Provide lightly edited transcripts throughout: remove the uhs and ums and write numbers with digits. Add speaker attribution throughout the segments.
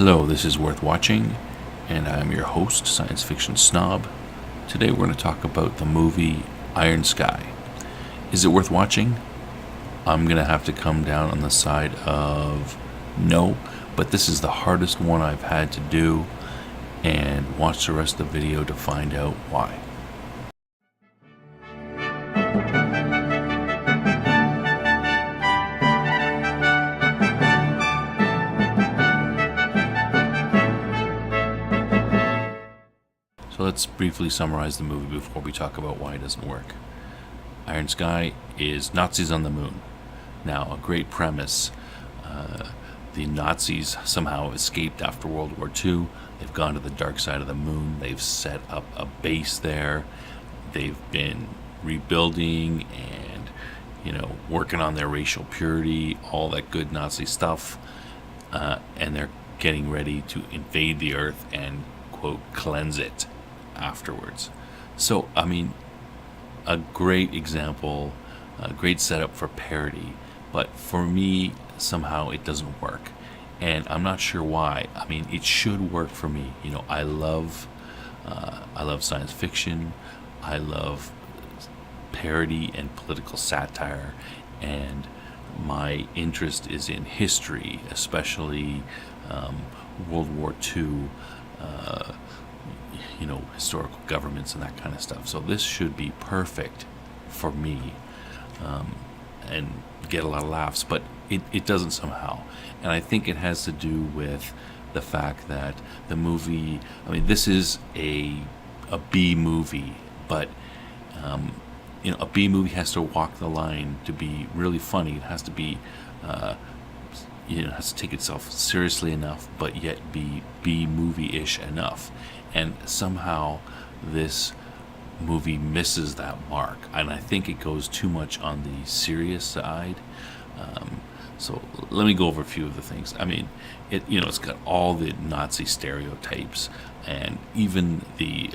Speaker 1: Hello, this is Worth Watching, and I'm your host, Science Fiction Snob. Today we're going to talk about the movie Iron Sky. Is it worth watching? I'm going to have to come down on the side of no, but this is the hardest one I've had to do, and watch the rest of the video to find out why. So let's briefly summarize the movie before we talk about why it doesn't work. Iron Sky is Nazis on the moon. Now, a great premise. The Nazis somehow escaped after World War II. They've gone to the dark side of the moon. They've set up a base there. They've been rebuilding and, working on their racial purity, all that good Nazi stuff. And they're getting ready to invade the Earth and, quote, cleanse it afterwards. So, a great example, a great setup for parody, but for me, somehow it doesn't work. And I'm not sure why. It should work for me. I love science fiction. I love parody and political satire, and my interest is in history, especially World War II, historical governments and that kind of stuff. So this should be perfect for me, and get a lot of laughs, but it doesn't somehow. And I think it has to do with the fact that the movie, this is a B movie, but a B movie has to walk the line to be really funny. It has to be it has to take itself seriously enough, but yet be B movie-ish enough. And somehow this movie misses that mark, and I think it goes too much on the serious side. So let me go over a few of the things. It's got all the Nazi stereotypes, and even the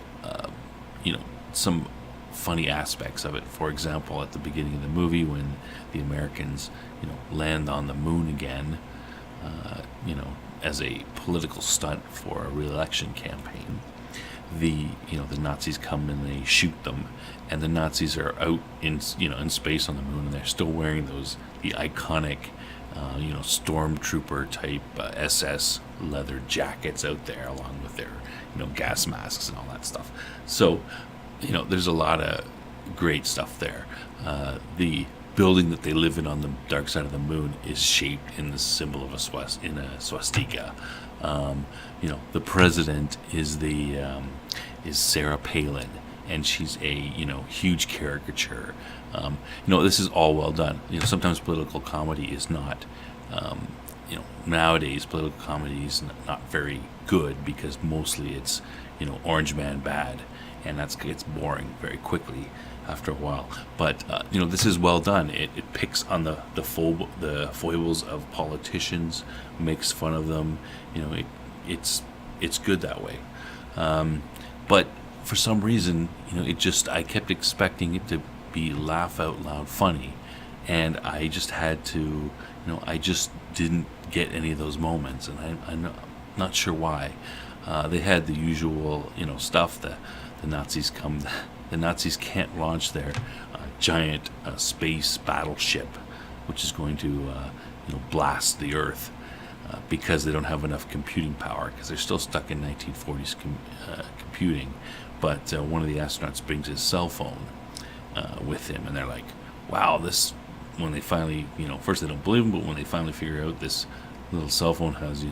Speaker 1: some funny aspects of it. For example, at the beginning of the movie, when the Americans land on the moon again, as a political stunt for a re-election campaign, the Nazis come and they shoot them, and the Nazis are out in space on the moon, and they're still wearing the iconic stormtrooper type SS leather jackets out there, along with their gas masks and all that stuff. So there's a lot of great stuff there. The building that they live in on the dark side of the moon is shaped in the symbol of a swastika. The president is is Sarah Palin, and she's a huge caricature. This is all well done. Sometimes political comedy is not. Nowadays political comedy is not very good, because mostly it's Orange Man bad, and that gets boring very quickly after a while. But this is well done. It picks on the foibles of politicians, makes fun of them. It's good that way. But for some reason, I kept expecting it to be laugh out loud funny, and I just had to, I just didn't get any of those moments, and I'm not sure why. They had the usual, stuff. The Nazis can't launch their giant space battleship, which is going to, blast the Earth, because they don't have enough computing power, because they're still stuck in 1940s computing. But one of the astronauts brings his cell phone with him, and they're like, wow, this, when they finally, first they don't believe him, but when they finally figure out this little cell phone has,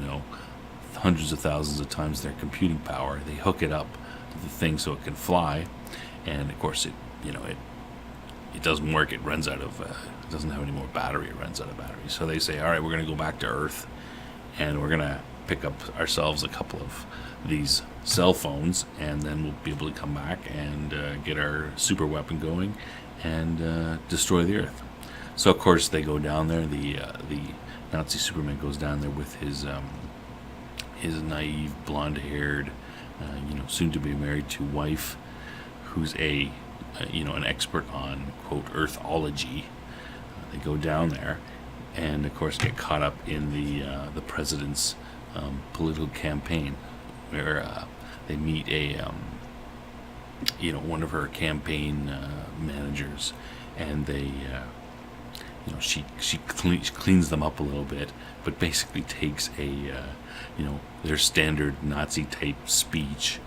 Speaker 1: hundreds of thousands of times their computing power, they hook it up to the thing so it can fly, and of course it doesn't work. It runs out of, it doesn't have any more battery, it runs out of battery. So they say, all right, we're going to go back to Earth, and we're going to pick up ourselves a couple of these cell phones, and then we'll be able to come back and get our super weapon going and destroy the Earth. So of course they go down there. The Nazi Superman goes down there with his naive blonde-haired, soon-to-be married-to wife, who's an expert on, quote, Earthology. They go down there, and of course get caught up in the president's political campaign where they meet one of her campaign managers, and they she cleans them up a little bit, but basically takes their standard Nazi type speech,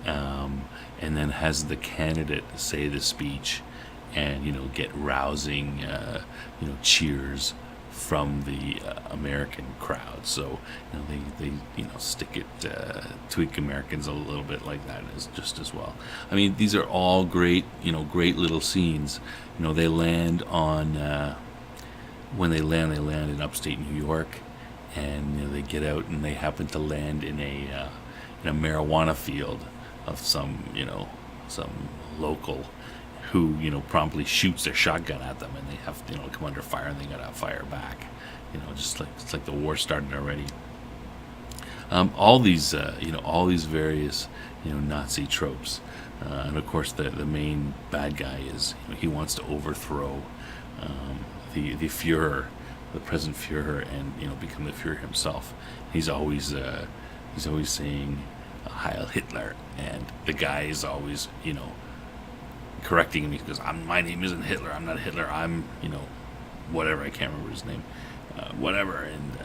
Speaker 1: and then has the candidate say the speech, and get rousing cheers from the American crowd. So they stick it, tweak Americans a little bit like that is just as well. I mean, these are all great little scenes. They land on when they land in upstate New York, and they get out and they happen to land in a marijuana field of some local who promptly shoots their shotgun at them, and they have to come under fire, and they gotta fire back. Just like it's like the war started already. All these various Nazi tropes, and of course the main bad guy is he wants to overthrow the Führer, the present Führer, and become the Führer himself. He's always saying Heil Hitler, and the guy is always correcting him. He goes, my name isn't Hitler, I'm not Hitler, I'm whatever, I can't remember his name, whatever, and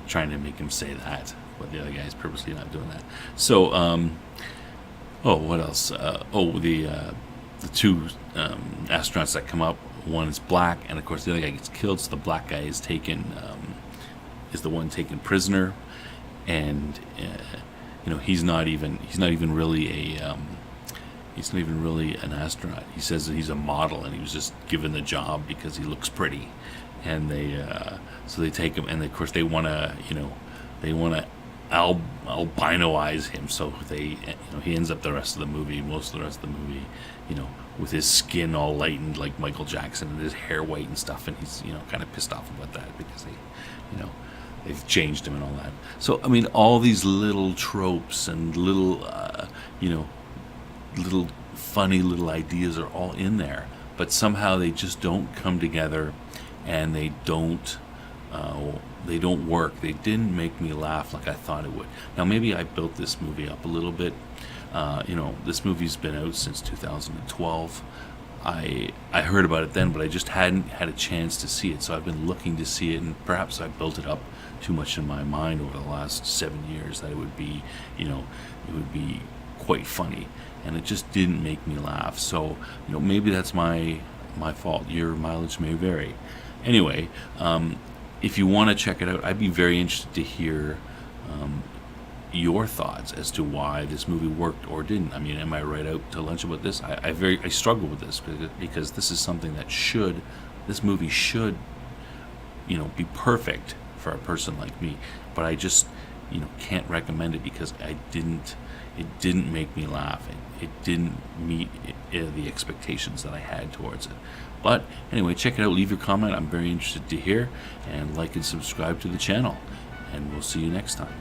Speaker 1: trying to make him say that, but the other guy's purposely not doing that. So what else? The two astronauts that come up, one is black, and of course the other guy gets killed, so the black guy is the one taken prisoner, and he's not even really an astronaut. He says that he's a model, and he was just given the job because he looks pretty, and so they take him, and of course they want to albinoize him, so he ends up most of the rest of the movie, with his skin all lightened like Michael Jackson, and his hair white and stuff, and he's kind of pissed off about that because they've changed him and all that. So I mean, all these little tropes and little funny little ideas are all in there, but somehow they just don't come together, and they don't work. They didn't make me laugh like I thought it would. Now maybe I built this movie up a little bit. This movie's been out since 2012. I heard about it then, but I just hadn't had a chance to see it, so I've been looking to see it, and perhaps I built it up too much in my mind over the last 7 years that it would be quite funny, and it just didn't make me laugh. So maybe that's my fault. Your mileage may vary. Anyway, if you want to check it out, I'd be very interested to hear your thoughts as to why this movie worked or didn't. I mean, am I right out to lunch about this? I struggle with this because this is something that this movie should be perfect for a person like me, but I just can't recommend it because it didn't make me laugh. It didn't meet the expectations that I had towards it. But anyway, check it out, leave your comment. I'm very interested to hear, and like and subscribe to the channel, and we'll see you next time.